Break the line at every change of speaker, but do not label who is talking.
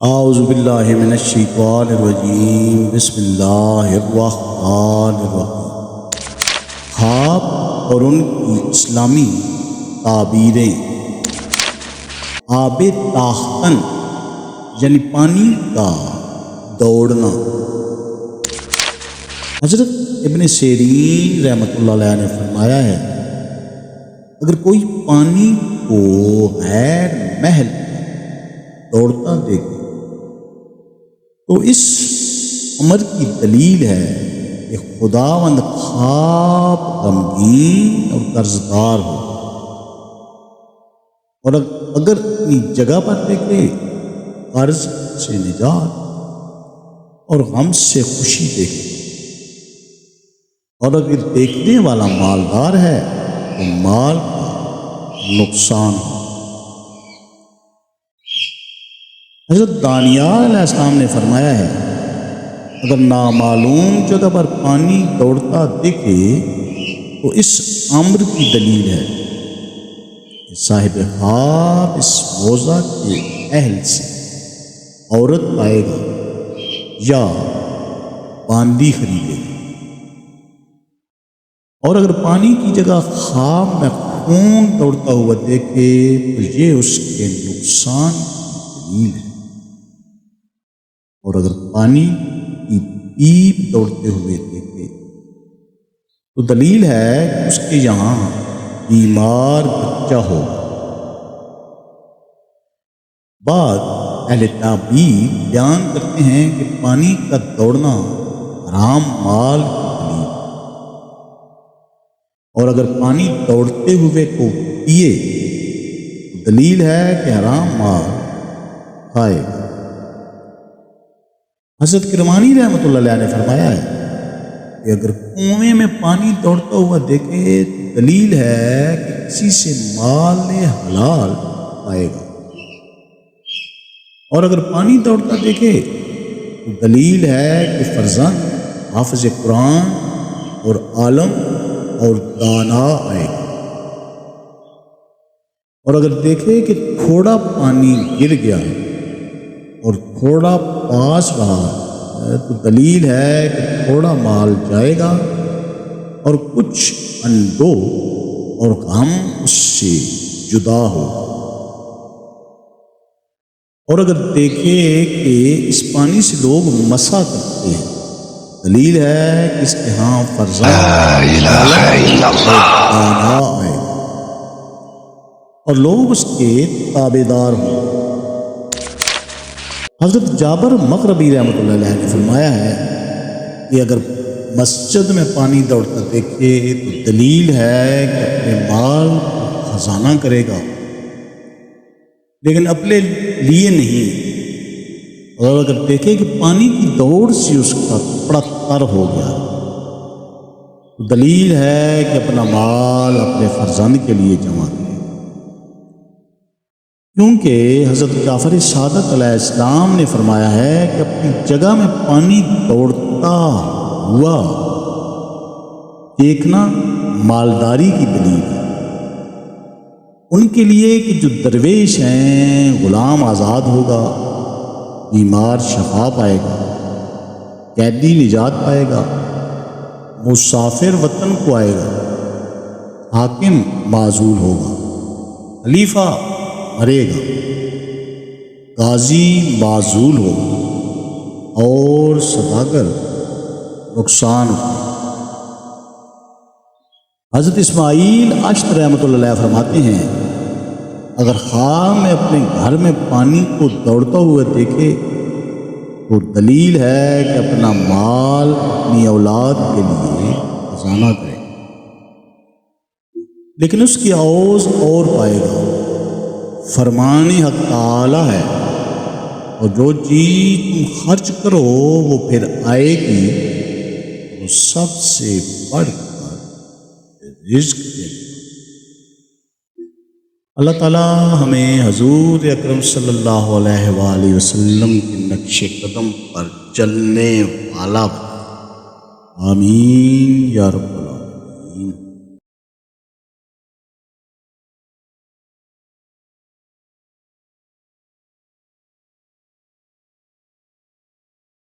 اعوذ باللہ من الشیطان الرجیم بسم اللہ الرحمن الرحیم۔ خواب اور ان کی اسلامی تعبیریں۔ آب تاختن یعنی پانی کا دوڑنا۔ حضرت ابن سیرین رحمۃ اللہ علیہ نے فرمایا ہے، اگر کوئی پانی کو غیر محل دوڑتا دیکھے تو اس امر کی دلیل ہے کہ خداوند خواب غمگین اور قرضدار ہو، اور اگر اپنی جگہ پر دیکھے قرض سے نجات اور غم سے خوشی دیکھے، اور اگر دیکھنے والا مالدار ہے تو مال کا نقصان ہو۔ حضرت دانیال علیہ السلام نے فرمایا ہے، اگر نامعلوم جگہ پر پانی دوڑتا دکھے تو اس امر کی دلیل ہے کہ صاحب خواب اس موضع کے اہل سے عورت پائے گا یا باندی خریدے گا، اور اگر پانی کی جگہ خواب میں خون دوڑتا ہوا دیکھے تو یہ اس کے نقصان کی دلیل ہے، اور اگر پانی کی پیپ دوڑتے ہوئے دیکھے تو دلیل ہے کہ اس کے یہاں بیمار بچہ ہو۔ بعض اہل تعبیر بیان کرتے ہیں کہ پانی کا دوڑنا حرام مال کی دلیل، اور اگر پانی دوڑتے ہوئے کو پیے تو دلیل ہے کہ حرام مال کھائے گا۔ حضرت کرمانی رحمۃ اللہ علیہ نے فرمایا ہے کہ اگر کنویں میں پانی دوڑتا ہوا دیکھے تو دلیل ہے کہ کسی سے مال حلال پائے گا، اور اگر پانی دوڑتا دیکھے تو دلیل ہے کہ فرزند حافظ قرآن اور عالم اور دانا آئے گا، اور اگر دیکھے کہ تھوڑا پانی گر گیا ہے اور تھوڑا پاس رہا ہے تو دلیل ہے کہ تھوڑا مال جائے گا اور کچھ اندو اور غم اس سے جدا ہو، اور اگر دیکھے کہ اس پانی سے لوگ مسا کرتے ہیں دلیل ہے کہ اس کے ہاں فرزند آئے گا اور لوگ اس کے تابع دار ہوں۔ حضرت جابر مغربی رحمۃ اللہ علیہ نے فرمایا ہے کہ اگر مسجد میں پانی دوڑتا دیکھے تو دلیل ہے کہ اپنے مال کو خزانہ کرے گا لیکن اپنے لیے نہیں، اور اگر دیکھے کہ پانی کی دوڑ سے اس کا کپڑا تر ہو گیا تو دلیل ہے کہ اپنا مال اپنے فرزند کے لیے جمع کرے، کیونکہ حضرت جعفر صادق علیہ السلام نے فرمایا ہے کہ اپنی جگہ میں پانی دوڑتا ہوا دیکھنا مالداری کی دلیل ہے۔ ان کے لیے کہ جو درویش ہیں غلام آزاد ہوگا، بیمار شفا پائے گا، قیدی نجات پائے گا، مسافر وطن کو آئے گا، حاکم معزول ہوگا، خلیفہ مرے گا، غازی معزول ہوگا، اور سوداگر نقصان ہوگا۔ حضرت اسماعیل اشت رحمۃ اللہ علیہ فرماتے ہیں، اگر خواب میں اپنے گھر میں پانی کو دوڑتا ہوا دیکھے تو دلیل ہے کہ اپنا مال اپنی اولاد کے لیے خزانہ کرے، لیکن اس کی عوض اور پائے گا۔ فرمان حق تعالی ہے، اور جو چیز تم خرچ کرو وہ پھر آئے گی، وہ سب سے بڑھ کر رزق دے گا۔ اللہ تعالی ہمیں حضور اکرم صلی اللہ علیہ وآلہ وسلم کے نقش قدم پر چلنے والا بنا۔ آمین یا رب۔